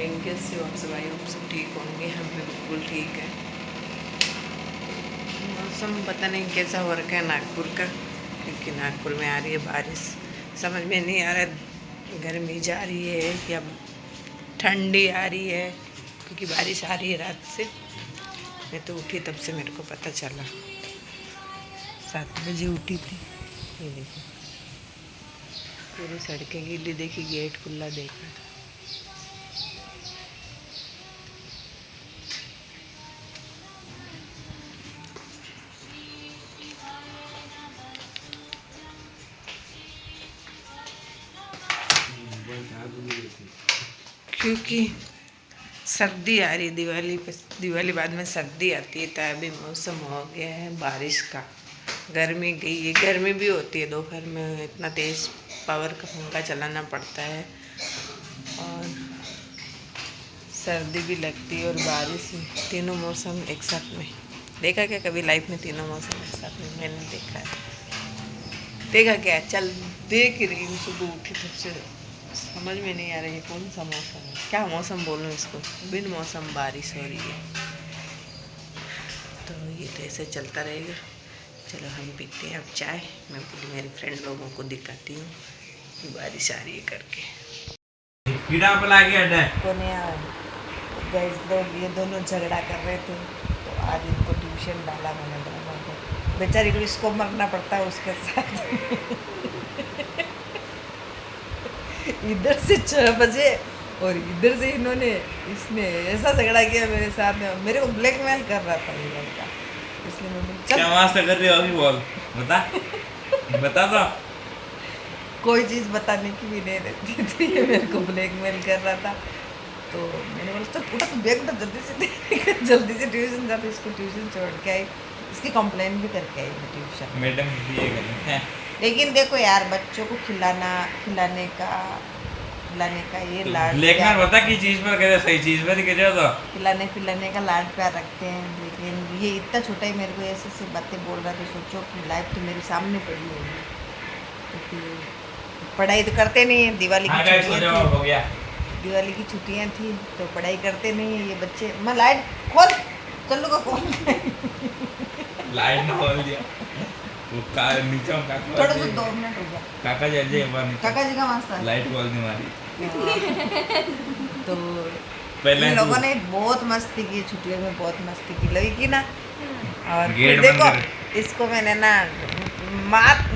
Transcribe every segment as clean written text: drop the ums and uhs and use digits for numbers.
Morning. कैसे हो आप सब? आई होप सब ठीक होंगे। हम भी बिल्कुल ठीक है। मौसम पता नहीं कैसा हो रखा है नागपुर का, क्योंकि नागपुर में आ रही है बारिश। समझ में नहीं आ रहा गर्मी जा रही है या ठंडी आ रही है, क्योंकि बारिश आ रही है रात से। मैं तो उठी तब से मेरे को पता चला, 7 बजे उठी थी। ये देखो पूरी सड़कें गीली देखी, गेट खुला देखा था। क्योंकि सर्दी आ रही, दिवाली बाद में सर्दी आती है, तो अभी मौसम हो गया है बारिश का। गर्मी गई है, गर्मी भी होती है दोपहर में, इतना तेज़ पावर का पंखा चलाना पड़ता है, और सर्दी भी लगती है और बारिश भी। तीनों मौसम एक साथ में देखा क्या कभी लाइफ में? तीनों मौसम एक साथ में मैंने देखा है। देखा क्या? चल देख रही हूँ, सुबह उठी तब से समझ में नहीं आ रही है कौन सा मौसम है, क्या मौसम बोलूँ इसको। बिन मौसम बारिश हो रही है, तो ये तो ऐसे चलता रहेगा। चलो हम पीते हैं अब चाय। मैं पूरी मेरे फ्रेंड लोगों को दिखाती हूँ कि बारिश आ रही है करके। कीड़ा पला गया गैस लोग ये दोनों झगड़ा कर रहे थे, तो आज इनको ट्यूशन डाला मैंने दोनों को। बेचारी को इसको मरना पड़ता है उसके साथ। इधर से 6 बजे और इधर से इसने ऐसा झगड़ा किया मेरे साथ में, मेरे को ब्लैकमेल कर रहा था ये लड़का। इसलिए मैं क्या वास्ता कर रही हो? अभी बोल, बता बता तो। कोई चीज़ बताने की भी नहीं रहती थी, ये मेरे को ब्लैकमेल कर रहा था। तो मैंने बोला चल उठा, तू बैग उठा जल्दी से। जल्दी से ट्यूशन जाते, इसको ट्यूशन छोड़ के आई। इसकी कंप्लेंट भी करके आई मैं ट्यूशन। मैडम ये हैं। लेकिन देखो यार, बच्चों को खिलाने का ये लाड ब्लैकमेल बता की चीज पर करे, सही चीज पर करे तो खिलाने पिलाने का लाड प्यार रखते हैं। लेकिन ये इतना छोटा ही मेरे को ऐसे ऐसे बातें बोल रहा था। सोचो कि लाइफ तो मेरे सामने पड़ी होगी, क्योंकि पढ़ाई तो करते नहीं है। दिवाली की छुट्टियाँ हो गया, दिवाली की छुट्टियाँ थी तो पढ़ाई करते नहीं है ये बच्चे। मैं लाइट खोल, चलो का खोल। लाइट ना खोल दिया वो का नीचे काका थोड़ा सा 2 मिनट हो गया। काका जी अजय बार काका जी का वास्ता है। लाइट खोल दी मारी। तो पहले इन लोगों ने बहुत मस्ती की छुट्टियों में, बहुत मस्ती की लगी की ना। और गेट फिर देखो बंद इसको मैंने ना,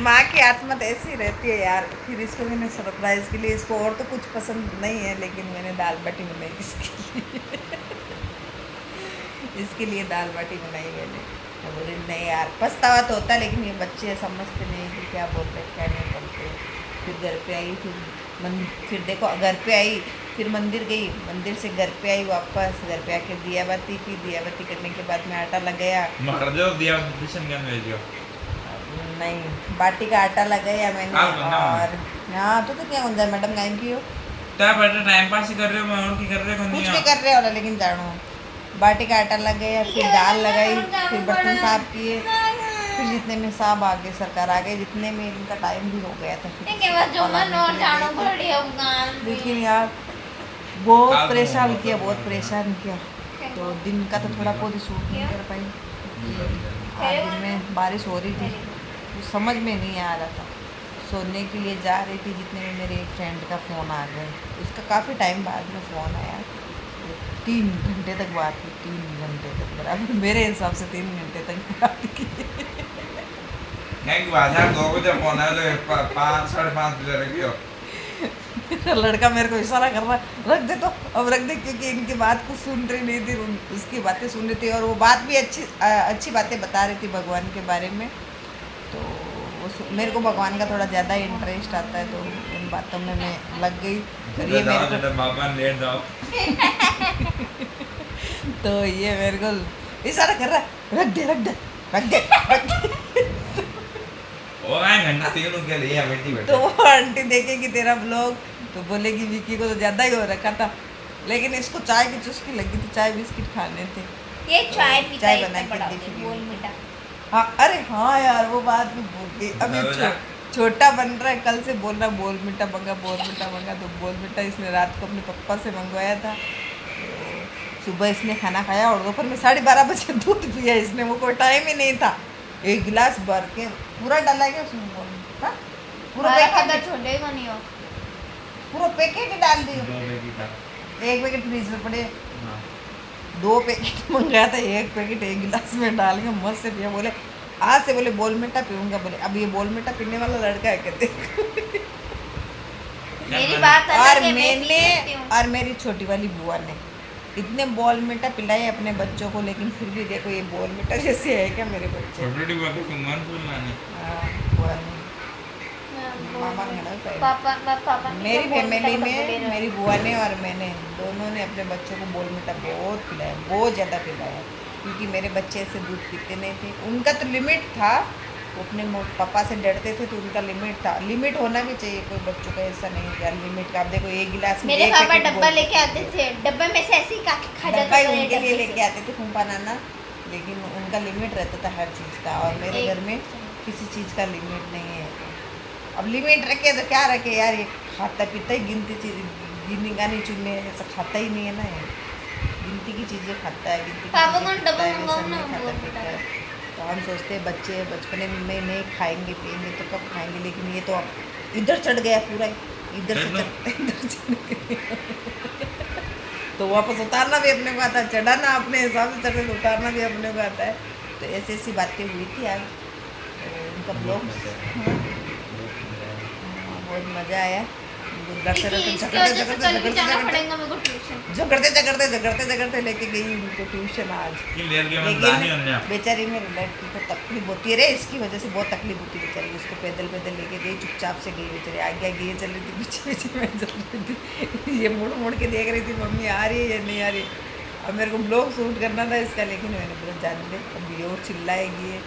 माँ की आत्मा तो ऐसी रहती है यार। फिर इसको मैंने सरप्राइज के लिए, इसको और तो कुछ पसंद नहीं है, लेकिन मैंने दाल बाटी बनाई इसके लिए। इसके लिए दाल बाटी बनाई मैंने। तो बोले नहीं यार, पछतावा तो होता है, लेकिन ये बच्चे समझते नहीं कि क्या बोलते हैं क्या नहीं बोलते। फिर घर पे आई, फिर देखो घर पे आई, फिर मंदिर गई, मंदिर से घर पे आई वापस। घर पे आके दिया बाती की, दिया बाती करने के बाद में आटा लगाया। मर दो दिया ट्यूशन क्या भेजियो? नहीं, बाटी का आटा लगाया मैंने। और हाँ तो क्या होता है मैडम, गाय की हो क्या बेटा टाइम पास ही कर रहे हो? मैं और की कर रहे हो? कुछ भी कर रहे हो, लेकिन जानो बाटी का आटा लग गया, फिर दाल लगाई, फिर बर्तन साफ किए, फिर जितने में साहब आ गए, सरकार आ गए, जितने में इनका टाइम भी हो गया था। लेकिन यार बहुत परेशान किया, बहुत परेशान किया। तो दिन का तो थोड़ा बहुत ही शूट नहीं कर पाई। आज दिन में बारिश हो रही थी, तो समझ में नहीं आ रहा था। सोने के लिए जा रही थी, जितने में मेरे एक फ्रेंड का फ़ोन आ गया। उसका काफ़ी टाइम बाद में फ़ोन आया। 3 घंटे तक बात की, 3 घंटे तक बराबर, मेरे हिसाब से 3 घंटे तक बात की। नहीं बात है, 2 बजे फोन आया तो 5 साढ़े 5 बजे रखियो। लड़का मेरे को इशारा कर रहा, रख दे तो अब रख दे, क्योंकि इनकी बात कुछ सुन रही नहीं थी, उसकी बातें सुन रही थी। और वो बात भी अच्छी बातें बता रही थी भगवान के बारे में। तो मेरे को भगवान का थोड़ा ज़्यादा इंटरेस्ट आता है, तो उन बातों में मैं लग गई। फिर ये मेरे को बाबा ले जाओ। तो ये मेरे को इशारा कर रहा, रख दे रख दे रख दे रख दे। ओ मैं घंटा तीनों के लिए बैठी बैठी। तो वो आंटी देखेगी तेरा ब्लॉग तो बोलेगी विकी को तो ज़्यादा ही हो रखा था। लेकिन इसको चाय की चुस्की लगी थी, चाय बिस्किट खाने थे। ये चाय तो पीता चाय है, बना इतना के बड़ा दी बोल मीठा। हाँ, अरे हाँ यार वो बात भी भूल गई। अभी छोटा बन रहा है, कल से बोल रहा बोल मिठा मंगा, बोल मिठा मंगा। तो बोल मिठा इसने रात को अपने पापा से मंगवाया था। तो सुबह इसने खाना खाया और दोपहर में 12:30 बजे दूध पिया इसने। वो कोई टाइम ही नहीं था, एक गिलास भर के पूरा डाला गया उसमें बोल मिठा, पूरा पैकेट, छोड़ेगा नहीं हो। पूरा पैकेट ही डाल दिया। 2 पैकेट था। एक पैकेट फ्रीज में पड़े, हाँ। 2 पैकेट मंगाया था, एक पैकेट एक गिलास में डाल के मस्त से पिया। बोले आज से बोले बोल मिठा पीऊंगा। बोले अब ये बोल मिठा पीने वाला लड़का है कहते। मेरी बात अलग और है, मैं मैंने पी सकती हूँ। और मेरी छोटी वाली बुआ ने इतने बॉल मिठा पिलाए अपने बच्चों को, लेकिन फिर भी देखो ये बॉल मिठा जैसे है क्या मेरे बच्चे। छोटी बात है मन फूलना नहीं। हाँ, बुआ ने, मामा ने ना पाया। पापा ने मेरी तो बोल फैमिली मिठा में बोले मेरी बुआ ने और मैंने दोनों ने अपने बच्चों को बोल मिठा बहुत पिलाया, बहुत ज़्यादा पिलाया। क्योंकि मेरे बच्चे ऐसे दूध पीते नहीं थे, उनका तो लिमिट था। वो अपने पापा से डरते थे तो उनका लिमिट था। लिमिट होना भी चाहिए, कोई बच्चों का ऐसा नहीं है लिमिट का। आप देखो एक गिलास में मेरे एक पापा पैकेट डब्बा बोल लेके आते थे, डब्बे में से ऐसे ही खा डब्बा जाते ही थे उनके लिए डब्बे लेके से। आते थे फूफा नाना, लेकिन उनका लिमिट रहता था हर चीज़ का। और मेरे एक- घर में किसी चीज़ का लिमिट नहीं है। अब लिमिट रखे तो क्या रखे यार, ये खाता पीता ही गिनती चीज, गिनी गानी चुनने ऐसा खाता ही नहीं है ना यार। गिनती की चीज़ें खाता है, गिनती की पापा चीज़ें को खाता डब्बा है, मंगाओ वैसा ना, नहीं खाता बोल पीता मिठा। है। तो हम सोचते हैं बच्चे बचपने में नहीं खाएंगे पिएंगे तो कब खाएंगे, लेकिन ये तो अब इधर चढ़ गया पूरा, इधर से इधर चढ़ गया। तो वापस उतारना भी अपने को आता है, चढ़ाना अपने हिसाब से चढ़े, उतारना भी अपने को आता है। तो ऐसी ऐसी बातें हुई थी आज। तो उनका ब्लॉग बहुत मज़ा आया। लड़ते लड़ते इसकी वजह से कल भी जाना झगड़ते पड़ेगा मेरे को ट्यूशन। झगड़ते लेके गई उनको ट्यूशन आज। लेकिन बेचारी मेरी लड़की को तकलीफ होती है रे, इसकी वजह से बहुत तकलीफ होती है बेचारी। उसको पैदल पैदल लेके गई, चुपचाप से गई बेचारी। आगे आगे ये चल रही थी, पीछे पीछे मैं चल रही थी। ये मुड़ मुड़ के देख रही थी मम्मी आ रही है या नहीं आ रही। अब मेरे को ब्लॉग शूट करना था इसका, लेकिन मैंने बोला जाने दे, अब ये और चिल्लाएगी ये।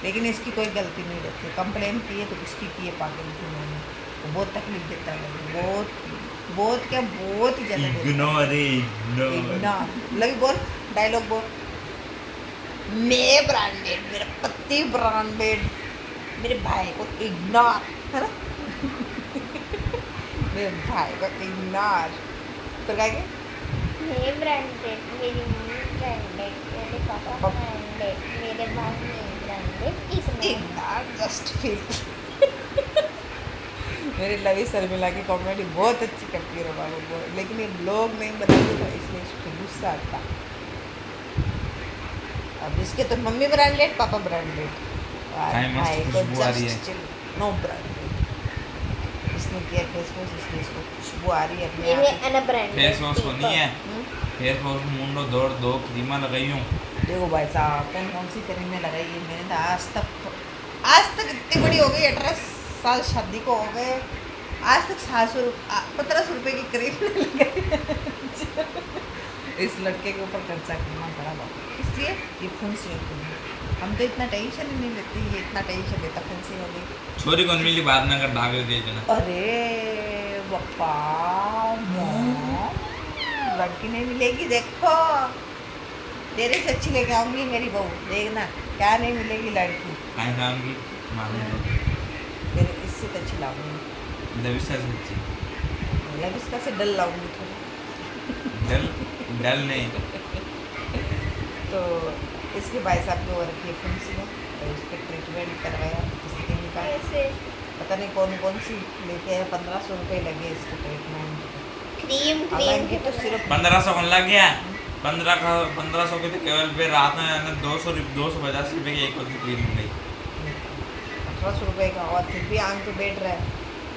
लेकिन इसकी कोई गलती नहीं रहती, कंप्लेन की है तो इसकी की है पागल की मैंने। वो बहुत तकलीफ देता है, बहुत बहुत क्या बहुत ही ज़्यादा देता है। इग्नोर लवी बोल, डायलॉग बोल। मैं ब्रांडेड, मेरा पति ब्रांडेड, मेरे भाई को इग्नोर, है ना। मेरे भाई को इग्नोर तो क्या के मैं ब्रांडेड, मेरी मम्मी ब्रांडेड, मेरे पापा ब्रांडेड, मेरे भाई नहीं ब्रांडेड, इसमें इग्नोर जस्ट फील। मेरी लवी शर्मिला की कॉमेडी बहुत अच्छी करती है बाबू बहुत, लेकिन ये ब्लॉग नहीं बनाती ना इसलिए इसको गुस्सा आता। अब इसके तो मम्मी ब्रांडेड, पापा ब्रांडेड, भाई को खुशबू आ रही है। Just no branded. इसने किया फेस वॉश इसलिए इसको खुशबू आ रही है अपने ये आप से। अना ब्रांडेड फेस वॉश को नहीं है, हम्म? फेस वॉश मुंडो दौड़ 2 क्रीमा लगाई हूँ। देखो भाई साहब कौन सी क्रीमें लगाई है मैंने तो आज तक इतनी बड़ी हो गई, 18 साल शादी को हो गए, आज तक 1500 रुपये की क्रीम नहीं लगाई। इस लड़के के ऊपर खर्चा करना पड़ा बाबा, इसलिए ये फुंसी होती है। हम तो इतना टेंशन ही नहीं लेते, ये इतना टेंशन लेता फुंसी हो गई। छोरी कौन मिली बात ना कर भाग दे देना। अरे बप्पा लड़की नहीं मिलेगी, देखो तेरे से अच्छी लेके आऊंगी मेरी बहू, देखना क्या नहीं मिलेगी लड़की। काहे काम की मालूम है तेरे इससे तो अच्छी लाऊंगी, लविशा सच्ची मतलब इसका से डल लाऊंगी थोड़ी। डल डल नहीं। तो इसके भाई साहब को रखी है फुंसी में, तो इस पर ट्रीटमेंट करवाया स्किन का। ऐसे पता नहीं कौन सी लेके आया, 1500 रुपये लगे इसके ट्रीटमेंट। क्रीम हालांकि क्रीम तो सिर्फ 1500 कौन लग गया? 1500 के तो केवल पे रात में 250 रुपये की एक होती क्रीम मिल गई। 1800 रुपये का, और फिर भी आंख पे बैठ रहा है।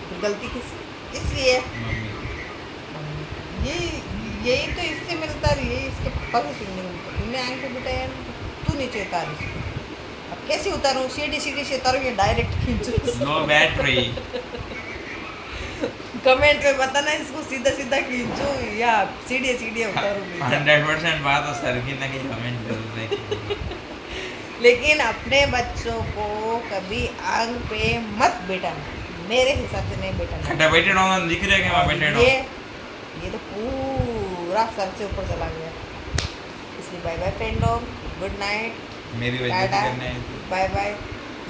तो गलती किसकी है? मम्मी यही तो इससे मिलता रही है, इसके पापा से सुनने मिलता। तूने आंख पे बिठाया तू नीचे उतार इसको। अब कैसे उतारूँ? सीढ़ी से उतारूँ या डायरेक्ट खींचूँ? No battery. कमेंट में बताना इसको सीधा खींचूँ या सीढ़ी उतारूँ? 100% बात है सर की ना कि कमेंट जरूर देखें। लेकिन अपने बच्चों को कभी आंख पे मत बैठाना, मेरे हिसाब से नहीं बैठाना। खड्डा बैठे रहो दिख रहे कि वहाँ बैठे रहो। ये तो पूरा सर से ऊपर चला गया। इसलिए बाय बाय फ्रेंडों, गुड नाइट, मेरी वजह से करना है। Bye bye.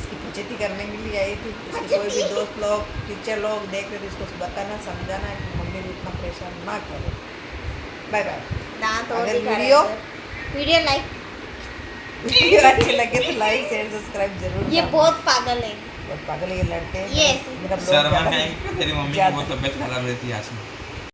इसकी फजीती करने के लिए आई थी। इसके कोई भी दोस्त लोग टीचर लोग देख रहे थे, इसको बताना समझाना कि मम्मी को इतना परेशान ना करे। Bye bye. दांत और अगर दिखा वीडियो वीडियो लाइक, वीडियो अच्छे लगे तो लाइक शेयर सब्सक्राइब जरूर ये करना। बहुत पागल है। बहुत पागल है ये लड़के। Yes. मेरा ब्लॉग शर्मा ज़्यादा- है कि तेरी मम्मी की ज़्यादा- बहुत तबीयत खराब रहती है आज में।